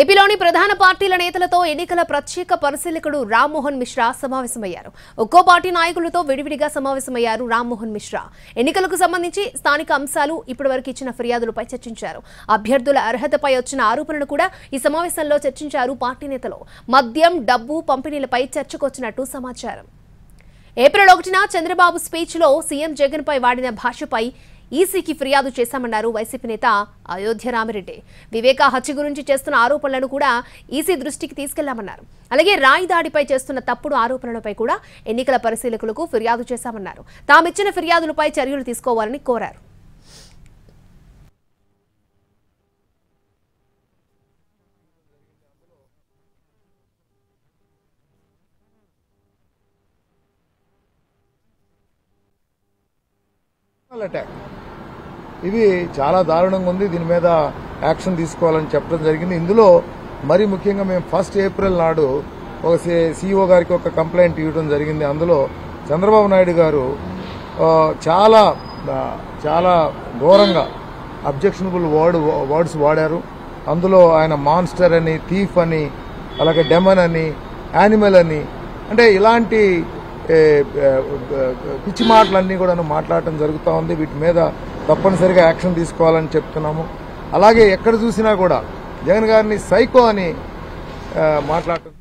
ఏపీలోని ప్రధాన పార్టీల నేతలతో ఎన్నికల ప్రత్యేక పరిశీలకుడు రామ్మోహన్ మిశ్రా సమావేశమయ్యారు. ఒక్కో పార్టీ నాయకులతో విడివిడిగా సమావేశమయ్యారు రామ్మోహన్ మిశ్రా. ఎన్నికలకు సంబంధించి స్థానిక అంశాలు, ఇప్పటివరకు ఇచ్చిన ఫిర్యాదులపై చర్చించారు. అభ్యర్థుల అర్హతపై వచ్చిన ఆరోపణలు కూడా ఈ సమావేశంలో చర్చించారు పార్టీ నేతలు. మద్యం, డబ్బు పంపిణీలపై చర్చకొచ్చినట్టు సమాచారం. ఏప్రిల్ 1న చంద్రబాబు స్పీచ్లో సీఎం జగన్పై వాడిన భాషపై ఈసీకి ఫిర్యాదు చేశామన్నారు వైసీపీ నేత అయోధ్య రామిరెడ్డి. వివేక హత్య గురించి చేస్తున్న ఆరోపణలను కూడా ఈసీ దృష్టికి తీసుకెళ్లామన్నారు. అలాగే రాయి దాడిపై చేస్తున్న తప్పుడు ఆరోపణలపై కూడా ఎన్నికల పరిశీలకులకు ఫిర్యాదు చేశామన్నారు. తామిచ్చిన ఫిర్యాదులపై చర్యలు తీసుకోవాలని కోరారు. ఇది చాలా దారుణంగా ఉంది. దీని మీద యాక్షన్ తీసుకోవాలని చెప్పడం జరిగింది. ఇందులో మరీ ముఖ్యంగా మేము 1 ఏప్రిల్ నాడు ఒక సీఈఓ గారికి ఒక కంప్లైంట్ ఇవ్వడం జరిగింది. అందులో చంద్రబాబు నాయుడు గారు చాలా చాలా ఘోరంగా అబ్జెక్షనబుల్ వర్డ్స్ వాడారు. అందులో ఆయన మాన్స్టర్ అని, థీఫ్ అని, అలాగే డెమన్ అని, యానిమల్ అని, అంటే ఇలాంటి పిచ్చి మాటలన్నీ కూడా మాట్లాడటం జరుగుతూ ఉంది. వీటి మీద తప్పనిసరిగా యాక్షన్ తీసుకోవాలని చెప్తున్నాము. అలాగే ఎక్కడ చూసినా కూడా జగన్ గారిని సైకో అని మాట్లాడటం